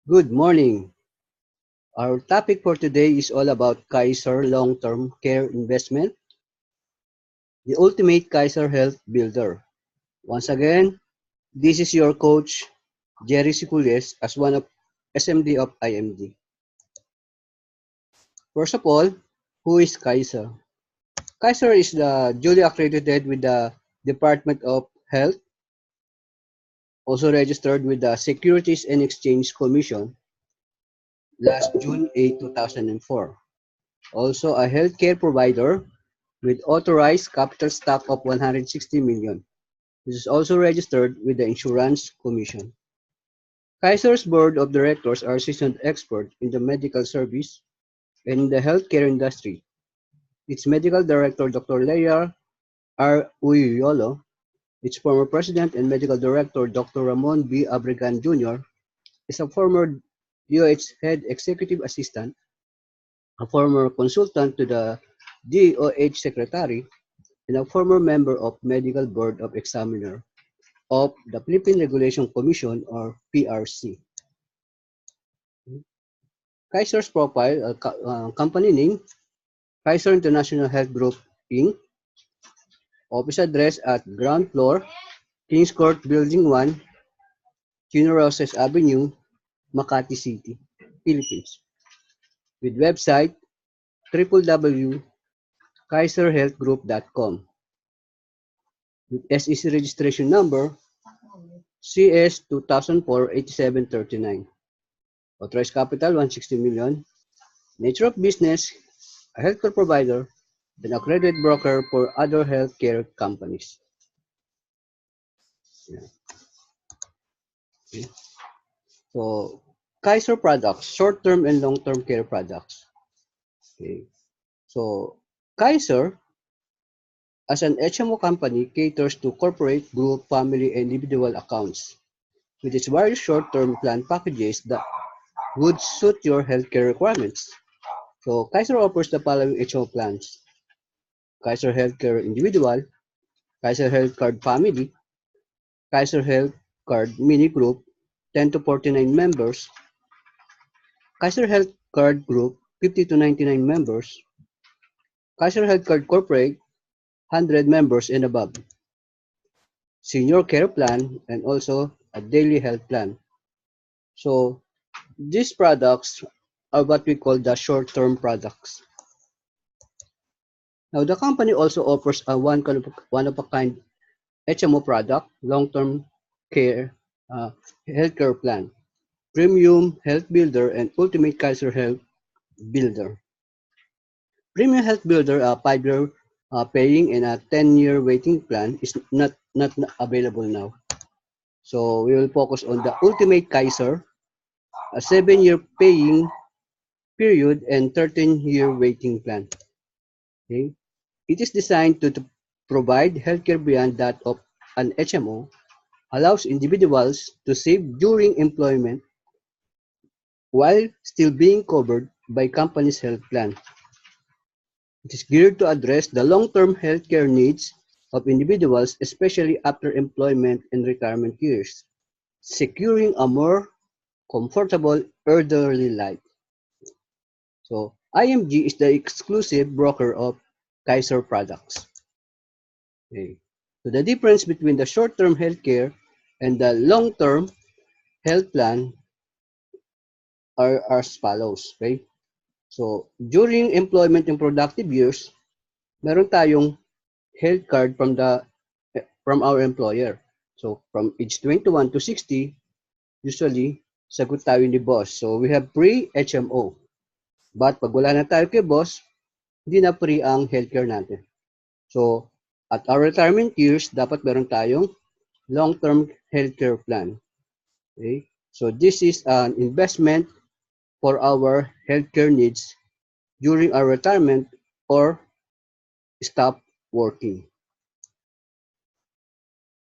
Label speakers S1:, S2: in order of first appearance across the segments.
S1: Good morning. Our topic for today is all about Kaiser long-term care investment, the ultimate Kaiser health builder. Once again, this is your coach, Jerry Sicules, as one of SMD of IMD. First of all, who is Kaiser? Kaiser is the duly accredited with the Department of Health, also registered with the Securities and Exchange Commission last June 8, 2004. Also a healthcare provider with authorized capital stock of 160 million. This is also registered with the Insurance Commission. Kaiser's board of directors are seasoned experts in the medical service and in the healthcare industry. Its medical director, Dr. Leia R. Uyuyolo, its former president and medical director, Dr. Ramon B. Abregan Jr., is a former DOH head executive assistant, a former consultant to the DOH secretary, and a former member of Medical Board of Examiner of the Philippine Regulation Commission or PRC. Kaiser's profile, company name, Kaiser International Health Group Inc. Office address at ground floor, Kings Court Building 1, Chino Roses Avenue, Makati City, Philippines. With website www.kaiserhealthgroup.com. With SEC registration number CS 2004-8739. Authorized capital 160 million. Nature of business, a healthcare provider, an accredited broker for other healthcare companies. Yeah. Okay. So, Kaiser products, short-term and long-term care products. Okay. So, Kaiser, as an HMO company, caters to corporate, group, family, and individual accounts with its various short-term plan packages that would suit your healthcare requirements. So, Kaiser offers the following HMO plans: Kaiser Healthcare Individual, Kaiser Health Card Family, Kaiser Health Card Mini Group, 10 to 49 members, Kaiser Health Card Group, 50 to 99 members, Kaiser Health Card Corporate, 100 members and above, Senior Care Plan, and also a Daily Health Plan. So, these products are what we call the short-term products. Now, the company also offers a one-of-a-kind HMO product, long-term care healthcare plan, Premium Health Builder, and Ultimate Kaiser Health Builder. Premium Health Builder, a 5-year paying and a 10-year waiting plan is not available now. So we will focus on the Ultimate Kaiser, a 7-year paying period and 13-year waiting plan. Okay? It is designed to provide healthcare beyond that of an HMO, allows individuals to save during employment while still being covered by company's health plan. It is geared to address the long-term healthcare needs of individuals, especially after employment and retirement years, securing a more comfortable elderly life. So, IMG is the exclusive broker of Kaiser products. Okay. So, the difference between the short-term healthcare and the long-term health plan are as follows. Okay? So, during employment and productive years, meron tayong health card from our employer. So, from age 21 to 60, usually, sagot tayo ni boss. So, we have pre-HMO. But pag wala na tayo kay boss, hindi na free ang healthcare natin. So, at our retirement years, dapat meron tayong long-term healthcare plan. Okay? So, this is an investment for our healthcare needs during our retirement or stop working.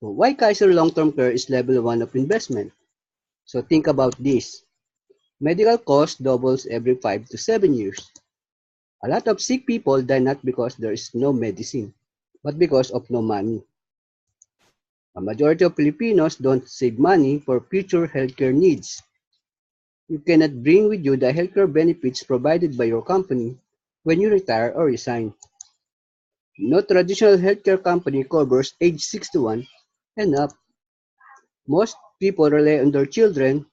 S1: So, why Kaiser long-term care is level 1 of investment? So, think about this. Medical cost doubles every 5 to 7 years. A lot of sick people die not because there is no medicine, but because of no money. A majority of Filipinos don't save money for future healthcare needs. You cannot bring with you the healthcare benefits provided by your company when you retire or resign. No traditional healthcare company covers age 61 and up. Most people rely on their children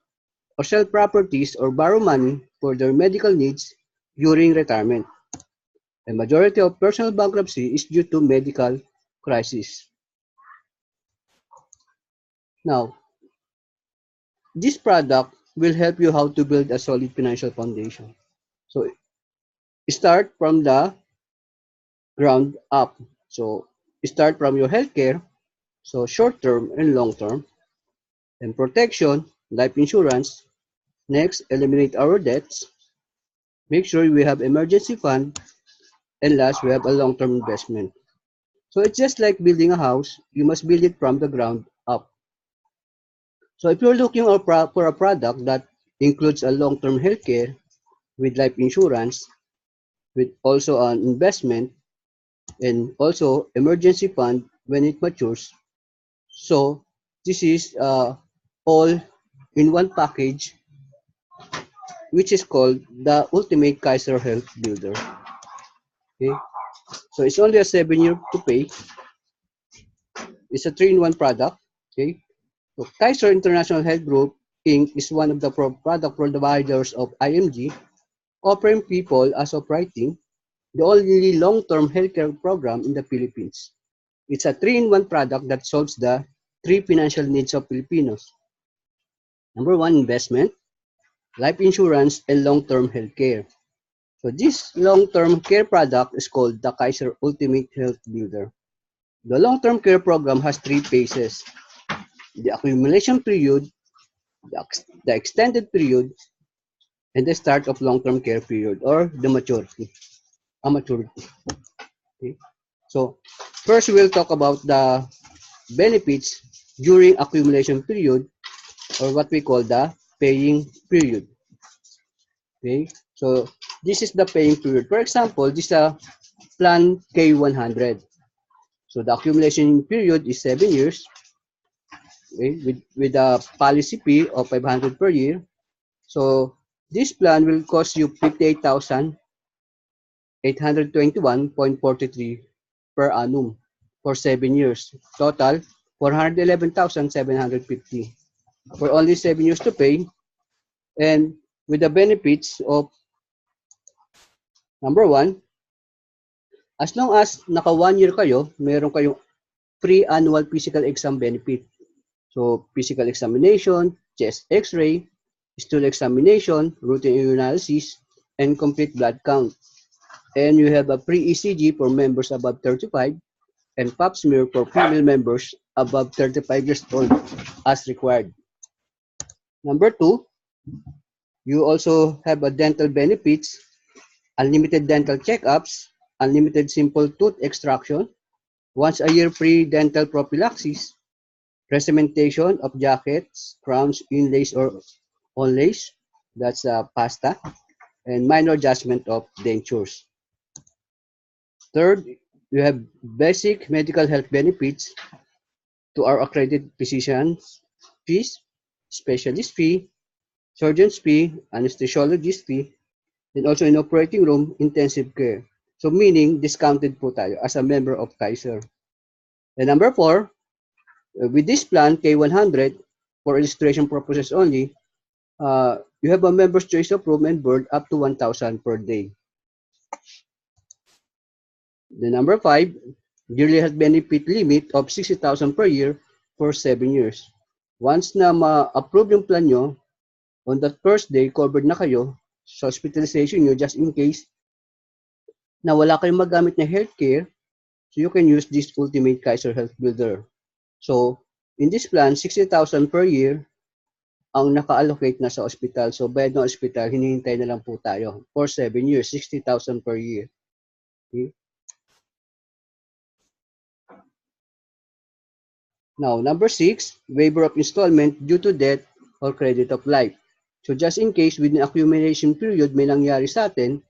S1: or sell properties or borrow money for their medical needs during retirement. A majority of personal bankruptcy is due to medical crisis. Now, this product will help you how to build a solid financial foundation. So, start from the ground up. So, start from your healthcare, so short term and long term, and protection, life insurance. Next, eliminate our debts. Make sure we have emergency fund, and last, we have a long term investment. So, it's just like building a house. You must build it from the ground up. So, if you're looking for a product that includes a long term healthcare with life insurance, with also an investment, and also emergency fund when it matures. So this is all in one package, which is called the Ultimate Kaiser Health Builder. Okay, so it's only a 7 year to pay. It's a 3-in-1 product. Okay, so Kaiser International Health Group Inc. is one of the product providers of IMG, offering people as of writing the only long-term healthcare program in the Philippines. It's a 3-in-1 product that solves the three financial needs of Filipinos. Number one, investment, life insurance, and long-term healthcare. So this long-term care product is called the Kaiser Ultimate Health Builder. The long-term care program has three phases: the accumulation period, the extended period, and the start of long-term care period, or the maturity. Maturity. Okay? So first we'll talk about the benefits during accumulation period, or what we call the paying period. Okay, so this is the paying period. For example, this is a plan K100. So the accumulation period is 7 years, okay, with a policy fee of 500 per year. So this plan will cost you 58,821.43 per annum for 7 years. Total 411,750 for only 7 years to pay, and with the benefits of number one, as long as naka 1 year kayo, meron kayong free annual physical exam benefit. So, physical examination, chest x-ray, stool examination, routine analysis, and complete blood count. And you have a free ECG for members above 35 and pap smear for female members above 35 years old as required. Number two, you also have a dental benefits, unlimited dental checkups, unlimited simple tooth extraction, once a year free dental prophylaxis, presentation of jackets, crowns, inlays, or onlays, that's pasta, and minor adjustment of dentures. Third, you have basic medical health benefits to our accredited physicians fees, specialist fee, surgeon's fee, anesthesiologist fee, and also in operating room, intensive care. So meaning, discounted po tayo as a member of Kaiser. And number four, with this plan, K100, for illustration purposes only, you have a member's choice of room and board up to 1,000 per day. The number five, yearly health benefit limit of 60,000 per year for 7 years. Once na ma-approve yung plan nyo, on that first day, covered na kayo sa hospitalization nyo just in case na wala kayong magamit na healthcare, so you can use this Ultimate Kaiser Health Builder. So, in this plan, 60,000 per year ang naka-allocate na sa hospital. So, bayad ng hospital, hinihintay na lang po tayo for 7 years, 60,000 per year. Okay? Now, number 6, waiver of installment due to death or credit of life. So, just in case within accumulation period may nangyari sa atin,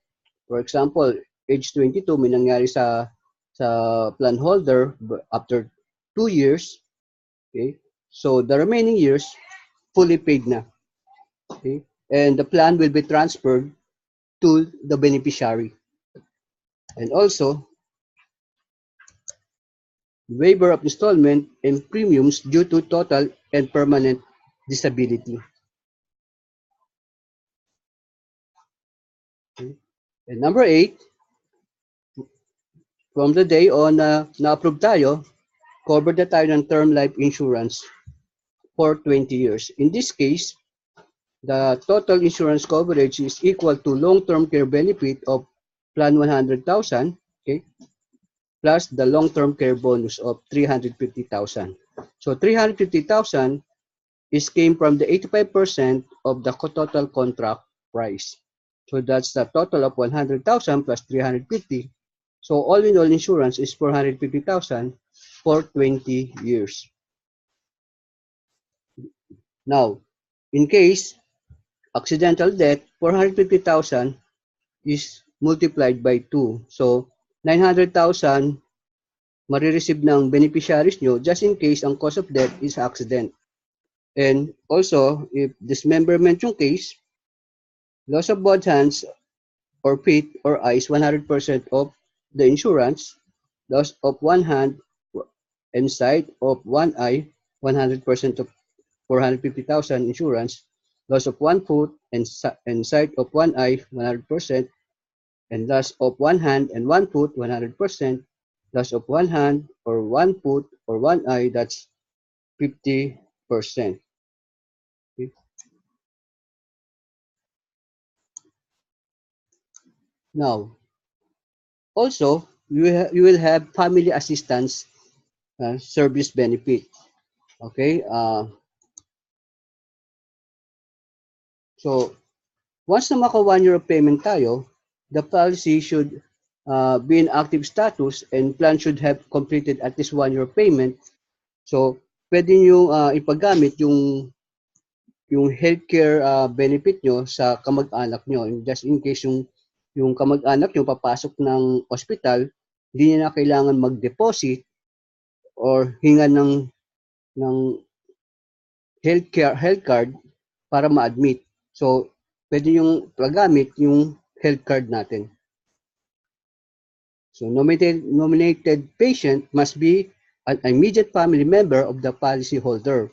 S1: for example, age 22 may nangyari sa plan holder after 2 years, okay? So, the remaining years, fully paid na. Okay? and the plan will be transferred to the beneficiary. And also, waiver of installment and premiums due to total and permanent disability. And number 8, from the day on na-approve tayo, covered na tayo ng term life insurance for 20 years. In this case, the total insurance coverage is equal to long-term care benefit of plan 100,000, okay, plus the long-term care bonus of 350,000. So 350,000 is came from the 85% of the total contract price. So that's the total of 100,000 plus 350. So all in all, insurance is 450,000 for 20 years. Now, in case accidental death, 450,000 is multiplied by 2. So 900,000 marireceive ng beneficiaries nyo just in case ang cause of death is accident. And also, if dismemberment yung case, loss of both hands or feet or eyes, 100% of the insurance, loss of one hand and sight of one eye, 100% of 450,000 insurance, loss of one foot and sight of one eye, 100%, and loss of one hand and one foot, 100%, loss of one hand or one foot or one eye, that's 50%. Okay. Now, also, you will have family assistance service benefit. Okay. So, once na maka 1 year of payment tayo, the policy should be in active status and plan should have completed at least 1 year of payment. So, pwede nyo ipagamit yung healthcare benefit nyo sa kamag-anak nyo. Just in case yung kamag-anak nyo papasok ng hospital, hindi na kailangan mag-deposit or hinga ng health card para ma-admit. So, pwede yung pagamit yung health card natin. So, nominated patient must be an immediate family member of the policy holder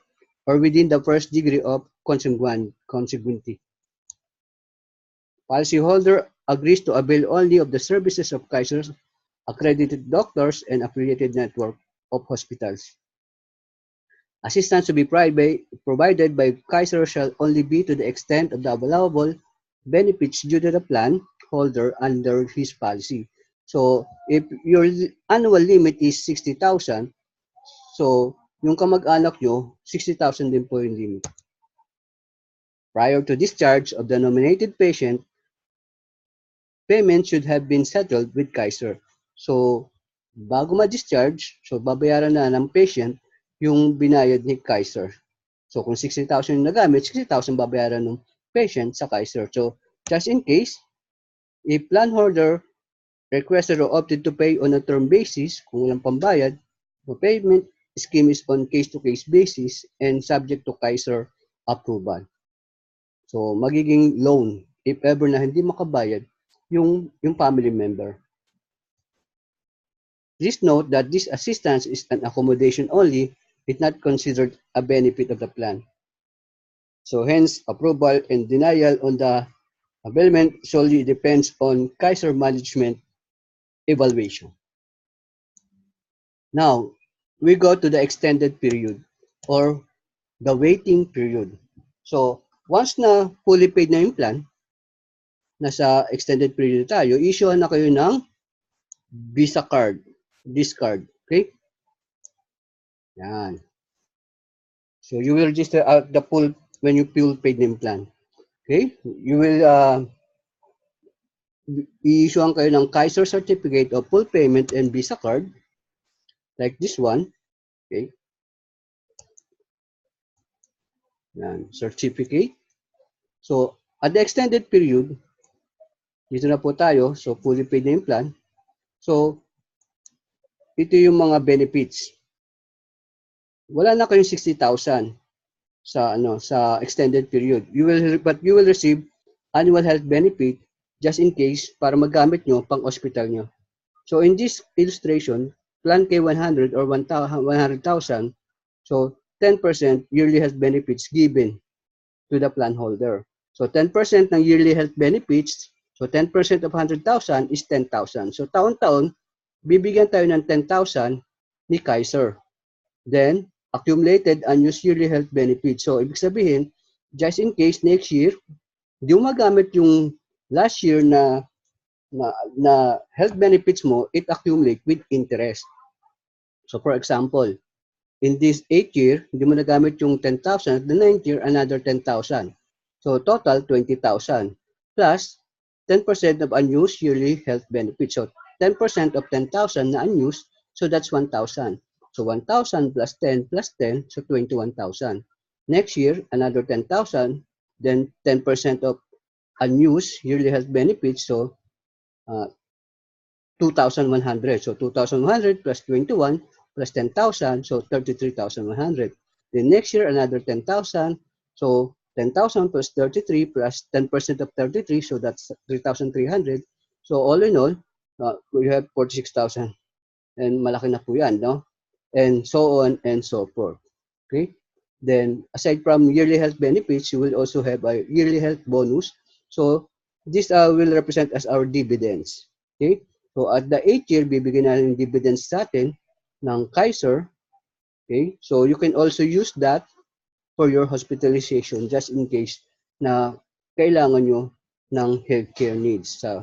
S1: or within the first degree of consanguinity. Policyholder agrees to avail only of the services of Kaiser's accredited doctors and affiliated network of hospitals. Assistance to be provided by Kaiser shall only be to the extent of the allowable benefits due to the plan holder under his policy. So, if your annual limit is 60,000, so yung kamag-anak nyo, 60,000 din po yung limit. Prior to discharge of the nominated patient, payment should have been settled with Kaiser. So, bago ma-discharge, so babayaran na ng patient yung binayad ni Kaiser. So, kung 60,000 yung nagamit, 60,000 babayaran ng patient sa Kaiser. So, just in case, if plan holder requested or opted to pay on a term basis, kung walang pambayad, the payment scheme is on case-to-case basis and subject to Kaiser approval. So, magiging loan if ever na hindi makabayad yung family member. Please note that this assistance is an accommodation only. It's not considered a benefit of the plan. So hence, approval and denial on the availment solely depends on Kaiser management evaluation. Now, we go to the extended period or the waiting period. So, once na fully paid na yung plan, nasa extended period tayo, issue na kayo ng Visa card, this card, okay? Yan. So, you will register out the full when you full paid name plan. Okay? You will i-issuean kayo ng Kaiser certificate of full payment and Visa card like this one. Okay? Yan, certificate. So, at the extended period, dito na po tayo. So, fully paid name plan. So, ito yung mga benefits. Wala na kayong 60,000. sa extended period. You will receive annual health benefit just in case para magamit nyo pang hospital nyo. So in this illustration, plan K100 or 100,000, so 10% yearly health benefits given to the plan holder. So 10% ng yearly health benefits, so 10% of 100,000 is 10,000. So taon-taon, bibigyan tayo ng 10,000 ni Kaiser. Then, accumulated unused yearly health benefits. So, ibig sabihin, just in case next year, di mo magamit yung last year na health benefits mo, it accumulate with interest. So, for example, in this 8th year, hindi mo nagamit yung 10,000. The 9th year, another 10,000. So, total, 20,000. Plus, 10% of unused yearly health benefits. So, 10% of 10,000 na unused, so that's 1,000. So, 1,000 plus 10 plus 10, so 21,000. Next year, another 10,000. Then, 10% of unused yearly health benefits, so 2,100. So 2,100 plus 21 plus 10,000, so 33,100. Then next year, another 10,000. So 10,000 plus 33 plus 10% of 33, so that's 3,300. So all in all, we have 46,000. And malaki na po yan, no? And so on and so forth. Okay? Then, aside from yearly health benefits, you will also have a yearly health bonus. So, this will represent as our dividends. Okay? So, at the 8th year, bibigyan natin yung dividends sa atin ng Kaiser. Okay? So, you can also use that for your hospitalization just in case na kailangan nyo ng healthcare needs sa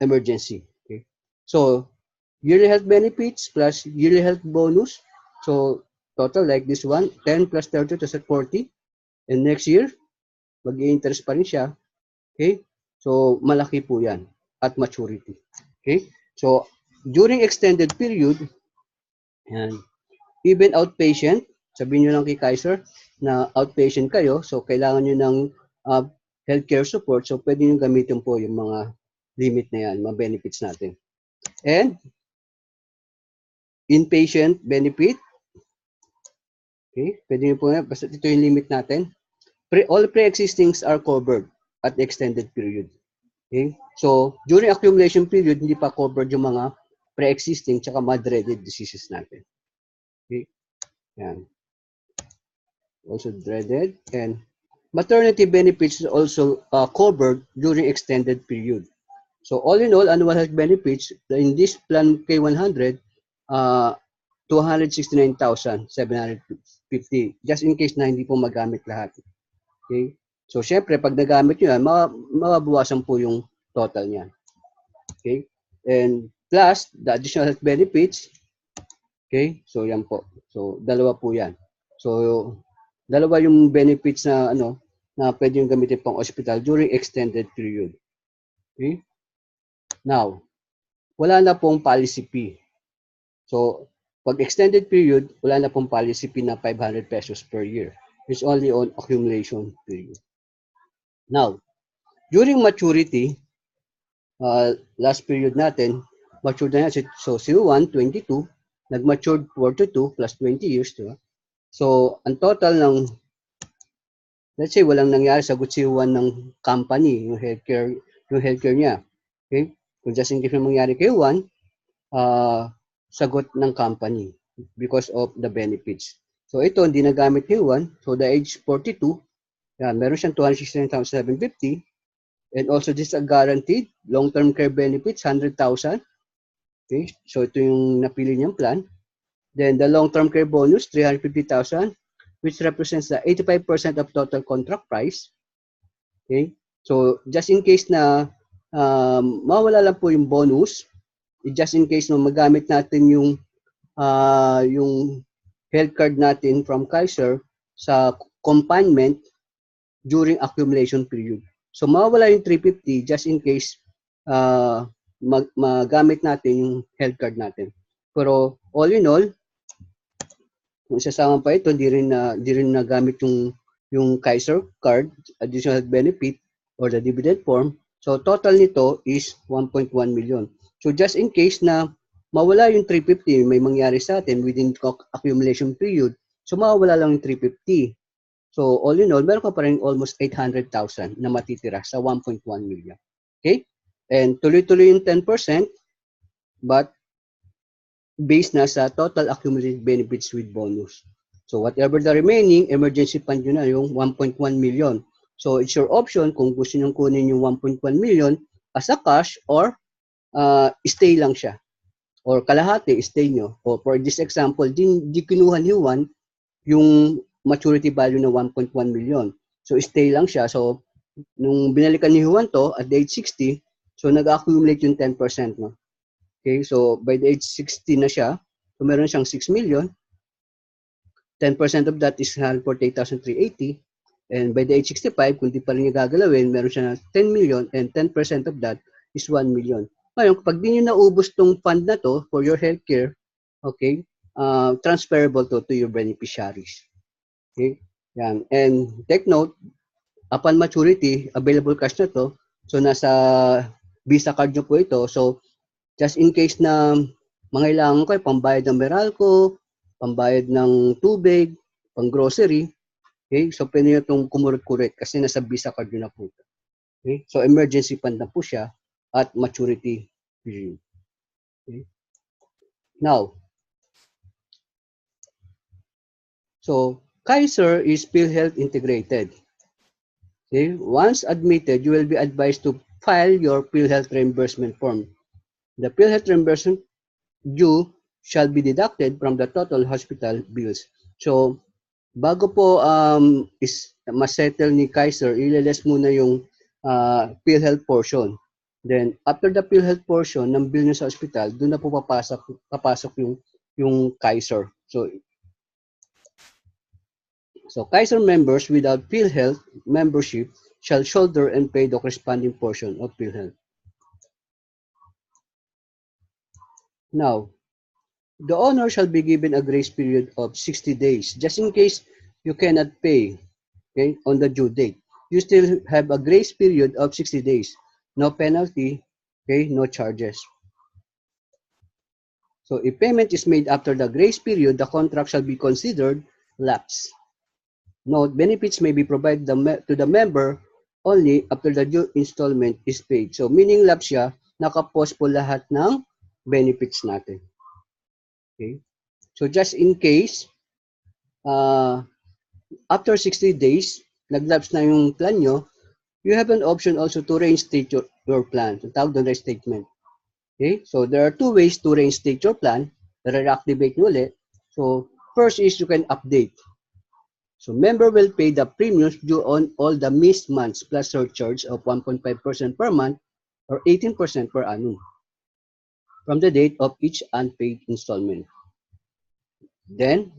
S1: emergency. Okay? So, yearly health benefits plus yearly health bonus. So, total like this one, 10 plus 30 to 40. And next year, mag-i-interest pa rin siya. Okay? So, malaki po yan at maturity. Okay? So, during extended period, yan, even outpatient, sabihin nyo lang kay Kaiser na outpatient kayo, so kailangan nyo ng healthcare support, so pwede nyo gamitin po yung mga limit na yan, mga benefits natin. And, inpatient benefit, okay, pwede nyo po yan, basta ito yung limit natin. All pre-existings are covered at the extended period. Okay? So, during accumulation period, hindi pa covered yung mga pre-existing tsaka dreaded diseases natin. Okay? Yan. Also dreaded. And maternity benefits is also covered during extended period. So, all in all, annual health benefits in this plan K100, 269,750 just in case na hindi po magamit lahat. Okay? So, syempre, pag nagamit nyo yan, mababawasan po yung total niyan. Okay? And plus, the additional health benefits, okay? So, yan po. So, dalawa po yan. So, dalawa yung benefits na, na pwede yung gamitin pang hospital during extended period. Okay? Now, wala na pong policy fee. So, pag extended period, wala na pong policy fee na 500 pesos per year. It's only on accumulation period. Now, during maturity, last period natin, matured na yan. So, CO1, 22, nag-matured 42 plus 20 years. Diba? So, ang total ng, let's say, walang nangyari sa good CO1 ng company, yung healthcare niya. Okay? Kung just in case na mangyari kay Juan, sagot ng company because of the benefits. So, ito, hindi nagamit kay Juan. So, the age 42, yan, meron siyang 269,750. And also, this is a guaranteed long-term care benefits, 100,000. Okay? So, ito yung napili niyang plan. Then, the long-term care bonus, 350,000, which represents the 85% of total contract price. Okay? So, just in case na mawala lang po yung bonus, just in case na magamit natin yung health card natin from Kaiser sa confinement during accumulation period. So, mawala yung 350 just in case magamit natin yung health card natin. Pero, all in all, kung isasama pa ito, di rin nagamit yung Kaiser card, additional benefit, or the dividend form. So, total nito is 1.1 million. So, just in case na mawala yung 350, may mangyari sa atin within accumulation period, So, mawawala lang yung 350. So, all in all, meron ka pa rin almost 800,000 na matitira sa 1.1 million. Okay? And tuloy-tuloy yung 10%, but based na sa total accumulated benefits with bonus. So, whatever the remaining, emergency fund nyo na yung 1.1 million. So, it's your option kung gusto nyo kunin yung 1.1 million as a cash or stay lang siya. Or kalahati, stay nyo. Or for this example, di kinuha ni Juan yung maturity value na 1.1 million. So, stay lang siya. So, nung binalikan ni Juan to at the age 60, so nag-accumulate yung 10%. No? Okay, so by the age 60 na siya, so meron siyang 6 million. 10% of that is 148,380. And by the age 65, kung di pa rin niya gagalawin, meron siya na 10 million and 10% of that is 1 million. Ngayon, kapag di nyo naubos tong fund na to for your healthcare, okay, transferable to your beneficiaries. Okay? Yan. And take note, upon maturity, available cash na to. So, nasa Visa card nyo po ito. So, just in case na mangailangan ko, pambayad ng Meralco, pambayad ng tubig, pang grocery, okay? So, pwede nyo itong kumurot-kurit kasi nasa Visa card nyo na po ito. Okay? So, emergency fund na po siya at maturity period. Okay? Now, so, Kaiser is PhilHealth integrated. Okay? Once admitted, you will be advised to file your PhilHealth reimbursement form. The PhilHealth reimbursement due shall be deducted from the total hospital bills. So, bago po masettle ni Kaiser, ilaless muna yung PhilHealth portion. Then, after the PhilHealth portion ng bill niya sa hospital, doon na po papasok yung Kaiser. So, Kaiser members without PhilHealth membership shall shoulder and pay the corresponding portion of PhilHealth. Now, the owner shall be given a grace period of 60 days, just in case you cannot pay, okay, on the due date. You still have a grace period of 60 days. No penalty, okay, no charges. So if payment is made after the grace period, the contract shall be considered lapse. Note, benefits may be provided to the member only after the due installment is paid. So meaning lapse siya, nakapos po lahat ng benefits natin. Okay? So just in case, after 60 days, nag-lapse na yung plan nyo, you have an option also to reinstate your plan. So tawag doon reinstatement. Okay? So there are two ways to reinstate your plan. Reactivate nyo ulit. So first is you can update. So member will pay the premiums due on all the missed months plus surcharge of 1.5% per month or 18% per annum from the date of each unpaid installment. Then,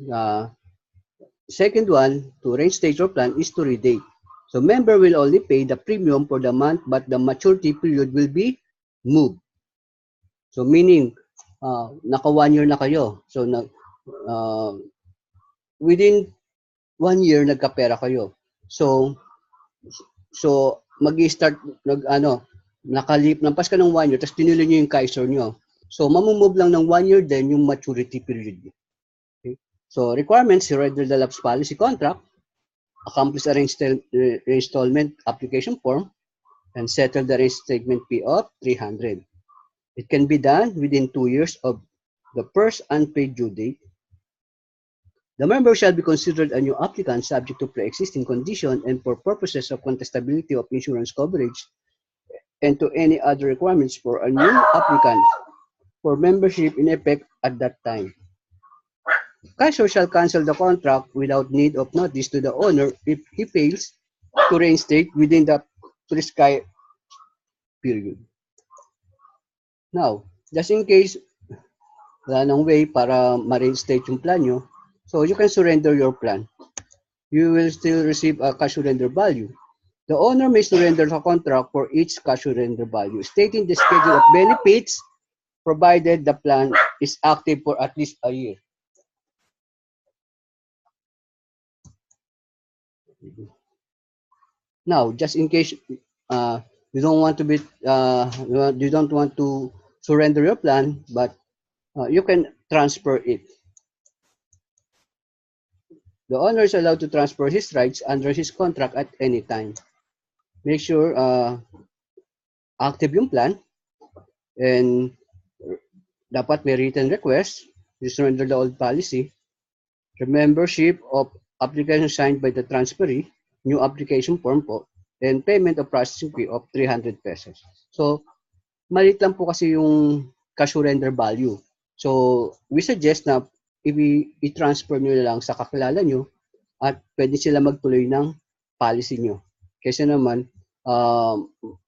S1: second one, to reinstate your plan is to redate. So member will only pay the premium for the month, but the maturity period will be moved. So meaning, naka 1 year na kayo. So within 1 year nagkapera kayo. So mag-start nampas ka ng 1 year, tapos tinuloy niyo yung Kaiser niyo. So mamumove lang ng 1 year din yung maturity period. Okay? So requirements, surrender the lapse policy contract, accomplish a reinstallment application form, and settle the reinstatement fee of 300. It can be done within 2 years of the first unpaid due date. The member shall be considered a new applicant subject to pre-existing condition and for purposes of contestability of insurance coverage and to any other requirements for a new applicant for membership in effect at that time. Kaiser shall cancel the contract without need of notice to the owner if he fails to reinstate within the prescribed period. Now, just in case wala nang way para ma-reinstate yung plan nyo, so you can surrender your plan. You will still receive a cash surrender value. The owner may surrender the contract for each cash surrender value, stating the schedule of benefits provided the plan is active for at least a year. Now, just in case you don't want to surrender your plan, but you can transfer it. The owner is allowed to transfer his rights under his contract at any time. Make sure active yung plan and dapat may written request. You surrender the old policy. The membership of application signed by the transferee, new application form po, and payment of processing fee of 300 pesos. So, maliit lang po kasi yung cash surrender value. So, we suggest na i-transfer nyo lang sa kakilala nyo at pwede sila magtuloy ng policy nyo. Kasi naman,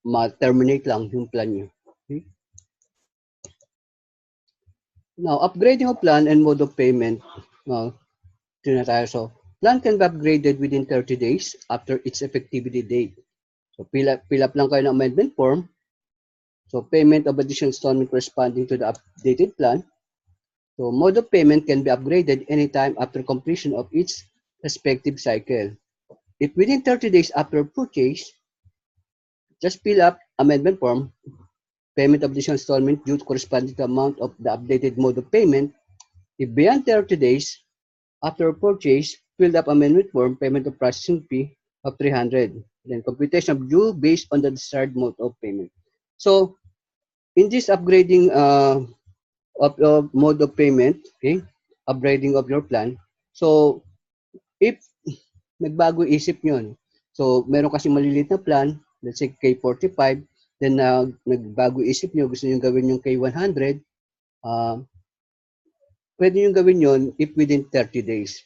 S1: ma-terminate lang yung plan nyo. Okay? Now, upgrading of plan and mode of payment. So, plan can be upgraded within 30 days after its effectivity date. So, fill up lang kayo ng amendment form. So, payment of additional installment corresponding to the updated plan. So, mode of payment can be upgraded anytime after completion of its respective cycle. If within 30 days after purchase, just fill up amendment form, payment of additional installment due corresponding to the amount of the updated mode of payment. If beyond 30 days after purchase, fill up amendment form, payment of processing fee of 300. Then computation of due based on the desired mode of payment. So, in this upgrading of mode of payment, okay, upgrading of your plan. So, if nagbago isip nyo, so meron kasi maliliit na plan, let's say K45, then nagbago isip nyo, gusto nyo gawin yung K100, pwede nyo gawin yon if within 30 days.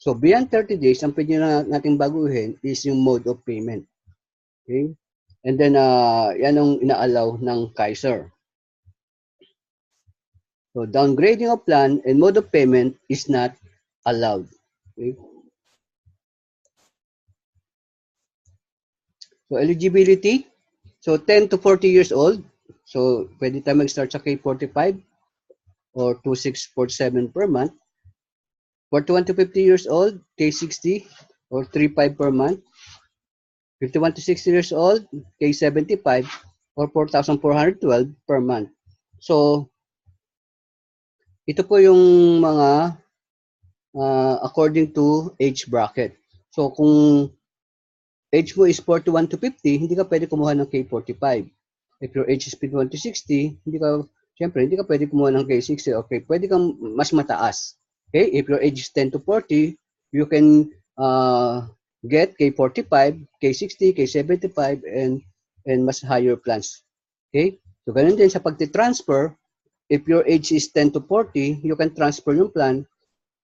S1: So, beyond 30 days, ang pwede natin baguhin is yung mode of payment. Okay? And then, yan ang ina-allow ng Kaiser. So, downgrading of plan and mode of payment is not allowed. Okay? So, eligibility. So, 10 to 40 years old. So, pwede tayo mag-start sa K45 or 2647 per month. 41 to 50 years old, K60 or 35 per month. 51 to 60 years old, K75 or 4,412 per month. So, ito po yung mga according to age bracket. So, kung age mo is 41 to 50, hindi ka pwede kumuha ng K45. If your age is 51 to 60, syempre, hindi ka pwede kumuha ng K60. Okay, pwede kang mas mataas. Okay, if your age is 10 to 40, you can get K45, K60, K75, and mas higher plans. Okay, so ganun din sa pagti-transfer. If your age is 10 to 40, you can transfer yung plan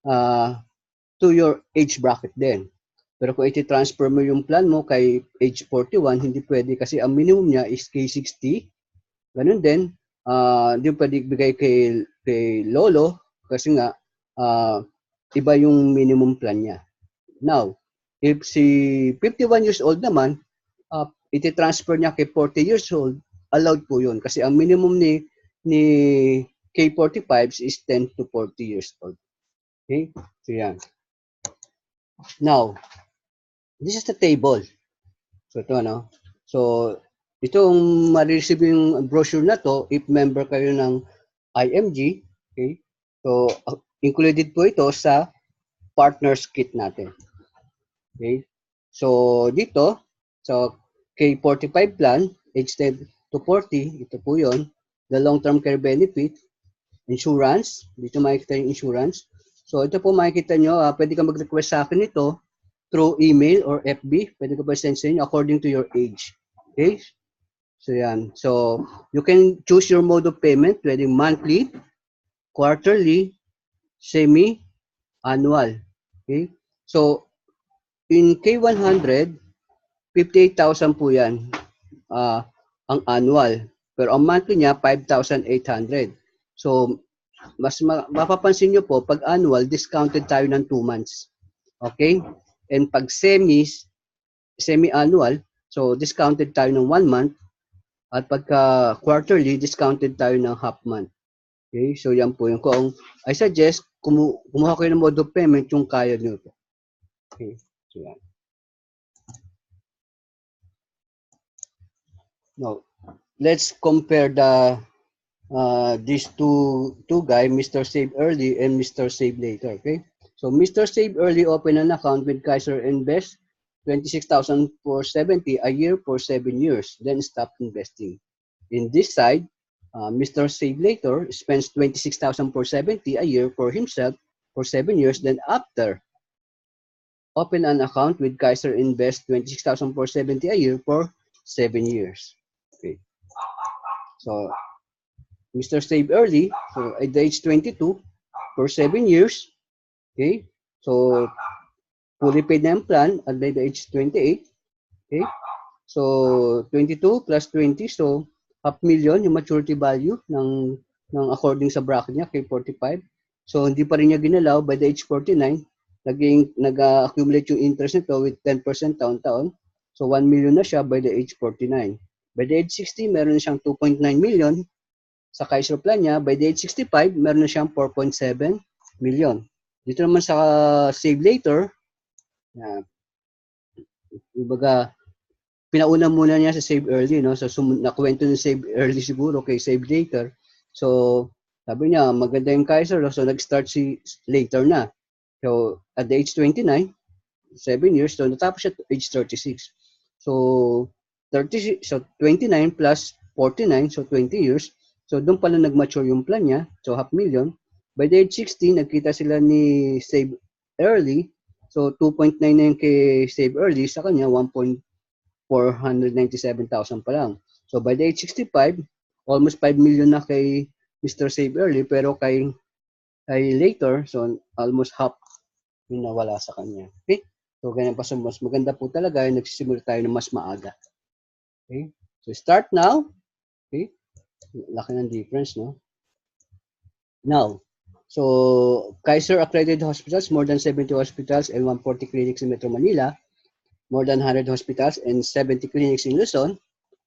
S1: to your age bracket din. Pero kung iti-transfer mo yung plan mo kay age 41, hindi pwede kasi ang minimum niya is K60. Ganun din, hindi pwede bigay kay lolo kasi nga iba yung minimum plan niya. Now, if si 51 years old naman, iti-transfer niya kay 40 years old, allowed po yun. Kasi ang minimum ni K45 is 10 to 40 years old. Okay? So, yan. Now, this is the table. So, ito, no? So, itong ma-receive yung brochure na to, if member kayo ng IMG, okay? So, included po ito sa partners kit natin. Okay? So, dito, so, K45 plan, age 10 to 40, ito po yon. The long-term care benefit, insurance, dito makikita yung insurance. So, ito po makikita nyo, pwede ka mag-request sa akin ito through email or FB, pwede ko pa send sa inyo according to your age. Okay? So, yan. So, you can choose your mode of payment, pwedeng monthly, quarterly, semi-annual. Okay? So, in K100, 58,000 po yan ang annual. Pero ang monthly niya, 5,800. So, mas mapapansin nyo po, pag annual, discounted tayo ng 2 months. Okay? And pag semi-annual, so discounted tayo ng 1 month. At pagka quarterly, discounted tayo ng half month. Okay? So, yan po yung kung I suggest, kumuha kayo ng mode of payment yung kaya nyo. Okay? So, yan. Now, let's compare these two guys, Mr. Save Early and Mr. Save Later. Okay? So Mr. Save Early opened an account with Kaiser Invest 26,470 a year for 7 years, then stopped investing. In this side, Mr. Save Later spends 26,470 a year for himself for 7 years, then after open an account with Kaiser Invest 26,470 a year for 7 years. Okay. So Mr. Save Early, so at the age 22 for 7 years. Okay. So fully paid na yung plan at by the age 28. Okay. So 22 plus 20, so $500,000 yung maturity value ng according sa bracket niya kay 45. So hindi pa rin niya ginalaw by the age 49, nag-accumulate yung interest nito with 10% taon-taon. So 1 million na siya by the age 49. By the age 60, meron na siyang 2.9 million sa Kaiser plan niya. By the age 65, meron na siyang 4.7 million. Dito naman sa Save Later, ibaga, pinauna muna niya sa Save Early, no? So, nakwento ng Save Early siguro kay Save Later. So, sabi niya, maganda yung Kaiser, so nag-start si Later na. So, at the age 29, 7 years, so natapos siya age 36. So, 29 plus 49, so 20 years. So, doon pala nag-mature yung plan niya, so $500,000. By the age 16, nagkita sila ni Save Early, so 2.9 na yung kay Save Early, sa kanya 1,497,000 pa lang. So by the age 65, almost 5 million na kay Mr. Save Early, pero kay Later, so almost half yung nawala sa kanya. Okay? So ganyan pa sa mas maganda po talaga yung nagsisimula tayo ng mas maaga. Okay? So start now. Okay? Laki ng difference, no? Now, so Kaiser accredited hospitals, more than 70 hospitals and 140 clinics in Metro Manila, more than 100 hospitals and 70 clinics in Luzon,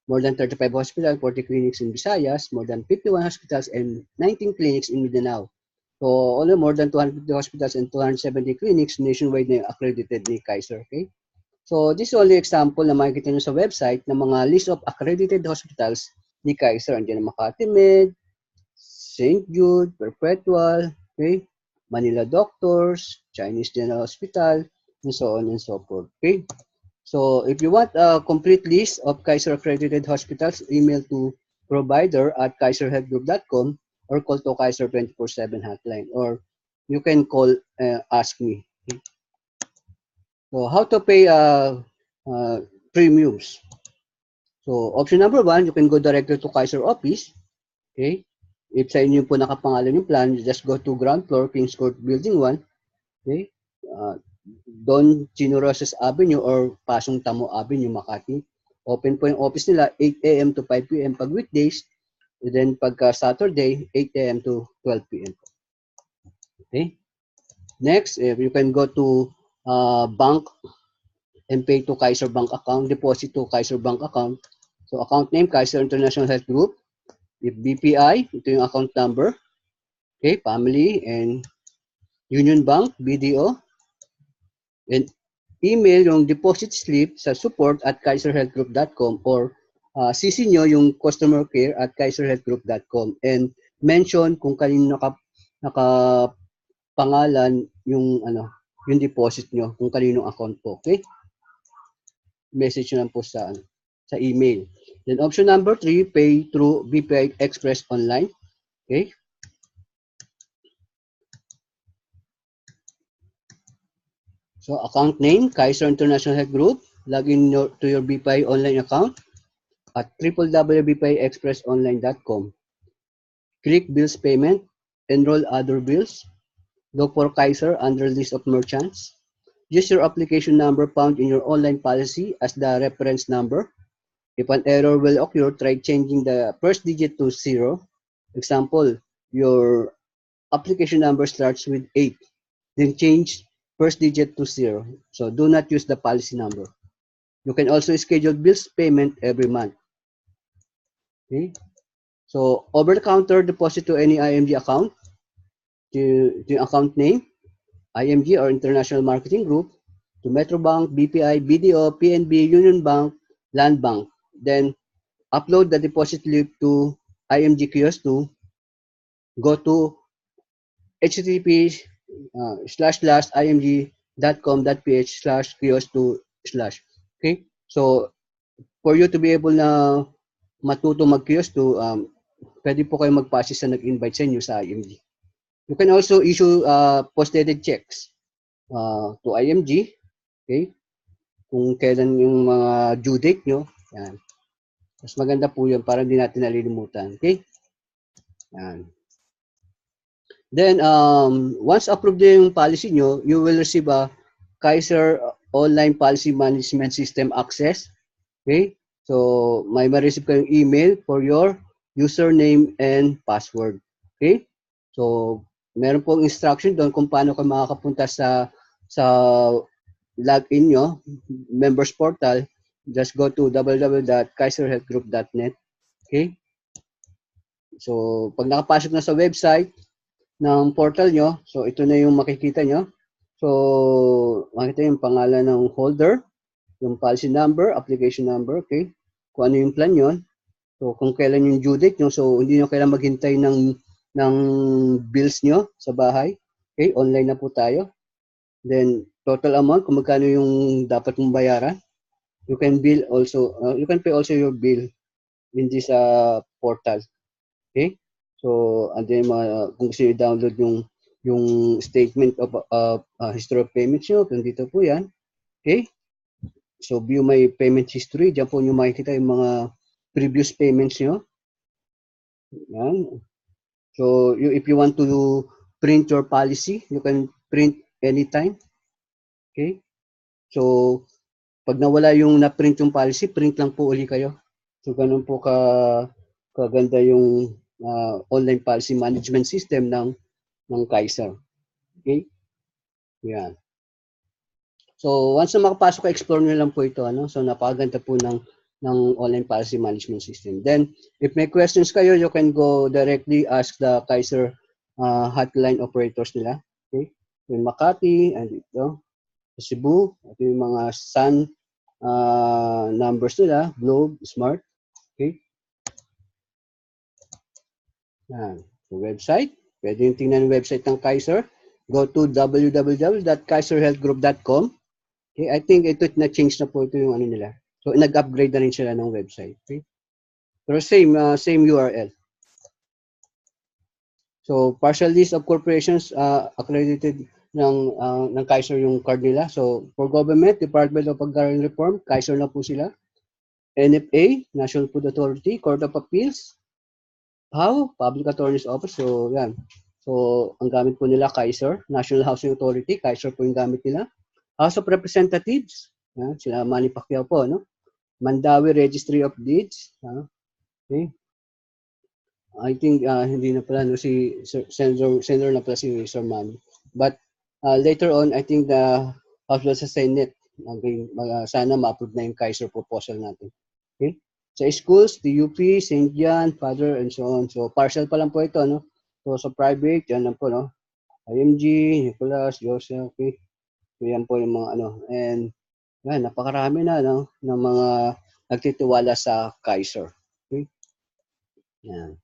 S1: more than 35 hospitals, 40 clinics in Visayas, more than 51 hospitals and 19 clinics in Mindanao. So only more than 250 hospitals and 270 clinics nationwide na accredited ni Kaiser. Okay? So this is only example na makikita nyo sa website ng mga list of accredited hospitals ni Kaiser. Andiyan ang Makati Med, St. Jude, Perpetual, okay? Manila Doctors, Chinese General Hospital, and so on and so forth. Okay? So if you want a complete list of Kaiser accredited hospitals, email to provider@kaiserhealthgroup.com or call to Kaiser 24/7 hotline, or you can call ask me. Okay? So how to pay premiums? So option number 1, you can go directly to Kaiser office. Okay? If sa inyo po nakapangalan yung plan, just go to ground floor, Kings Court Building 1. Okay? Don Chino Rosas Avenue or Pasong Tamo Avenue, Makati. Open po yung office nila 8 a.m. to 5 p.m. pag weekdays. And then pagka Saturday, 8 a.m. to 12 p.m. Okay? Next, if you can go to bank and pay to Kaiser Bank account, deposit to Kaiser Bank account. So account name, Kaiser International Health Group. If BPI, ito yung account number. Okay, family and Union Bank, BDO. And email yung deposit slip sa support@kaiserhealthgroup.com or CC nyo yung customer care at kaiserhealthgroup.com and mention kung kanino nakapangalan yung deposit nyo, kung kaninong account po. Okay? Message nyo lang po sa email. Then option number 3, pay through BPI Express online. Okay? So account name, Kaiser International Health Group. Log in to your BPI online account at www.bpiexpressonline.com. Click Bills Payment, enroll other bills. Look for Kaiser under list of merchants. Use your application number found in your online policy as the reference number. If an error will occur, try changing the first digit to 0. Example, your application number starts with 8. Then change first digit to 0. So do not use the policy number. You can also schedule bills payment every month. Okay? So over-the-counter deposit to any IMG account, to account name, IMG or International Marketing Group, to Metrobank, BPI, BDO, PNB, Union Bank, Land Bank. Then upload the deposit slip to IMG kiosk to go to http /img.com.ph/kiosk2/. Okay? So, for you to be able na matuto mag-kiosk2, pwede po kayo mag-process na nag-invite sa inyo sa IMG. You can also issue post-dated checks to IMG. Okay? Kung kailan yung mga due date nyo. Yan. Mas maganda po yun para hindi natin nalilimutan. Okay? Yan. Then, once approved yung policy nyo, you will receive a Kaiser Online Policy Management System access. Okay? So, may ma-receive kayong email for your username and password. Okay? So, meron pong instruction doon kung paano kayo makakapunta sa login nyo, members portal. Just go to www.kaiserhealthgroup.net. Okay? So, pag nakapasok na sa website ng portal nyo, so ito na yung makikita nyo. So, makikita yung pangalan ng holder, yung policy number, application number, okay? Kung ano yung plan yon. So, kung kailan yung due date nyo, so hindi nyo kailangan maghintay ng bills nyo sa bahay. Okay, online na po tayo. Then, total amount, kung magkano yung dapat mong bayaran. You can bill also, you can pay also your bill in this portal. Okay? So, and then kung gusto nyo download yung statement of history of payments nyo, nandito po yan. Okay? So, view my payment history. Diyan po nyo makikita yung mga previous payments nyo. Yan. So, if you want to print your policy, you can print anytime. Okay? So, pag nawala yung na-print yung policy, print lang po uli kayo. So, ganun po kaganda yung online policy management system ng Kaiser. Okay? Yan. So, once na makapasok ka, explore nyo lang po ito. Ano? So, napakaganda po ng online policy management system. Then, if may questions kayo, you can go directly ask the Kaiser hotline operators nila. Okay? Yung Makati, and ito, Cebu, ito yung mga Sun numbers nila, Globe, Smart. Okay? Yan. So, website. Pwede yung tingnan yung website ng Kaiser. Go to www.kaiserhealthgroup.com. Okay, I think ito na-change na po ito yung ano nila. So, nag-upgrade na rin sila ng website. Okay? Pero same URL. So, partial list of corporations accredited ng Kaiser yung card nila. So, for government, Department of Agrarian Reform, Kaiser na po sila. NFA, National Food Authority, Court of Appeals, PAO, Public Attorney's Office. So, yan. So, ang gamit po nila Kaiser. National Housing Authority, Kaiser po yung gamit nila. House of Representatives, sila Manny Pacquiao po, no? Mandawi Registry of Deeds, okay? I think hindi na pala, no, si Senator na pala si Sir Manny. But later on, I think the House of Senate, sana ma-approve na yung Kaiser proposal natin. Okay? Sa schools, TUP, St. John, Father, and so on. So, partial pa lang po ito, no? So, sa private, yan lang po, no? IMG, Nicholas, Joseph, okay? So, yan po yung mga and yan, napakarami na ng mga nagtitiwala sa Kaiser. Okay? Yan.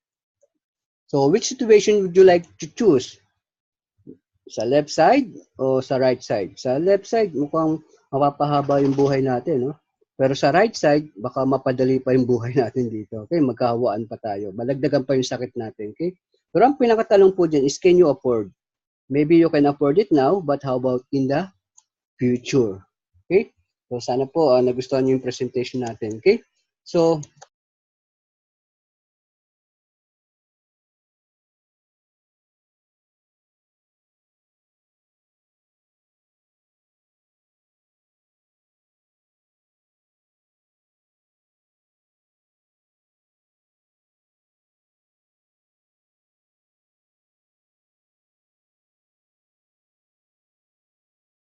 S1: So, which situation would you like to choose? Sa left side o sa right side? Sa left side, mukhang mapapahaba yung buhay natin, no? Pero sa right side, baka mapadali pa yung buhay natin dito. Okay? Magkahawaan pa tayo. Malagdagan pa yung sakit natin. Okay? Pero ang pinakatanong po dyan is, can you afford? Maybe you can afford it now, but how about in the future? Okay? So, sana po nagustuhan niyo yung presentation natin. Okay? So,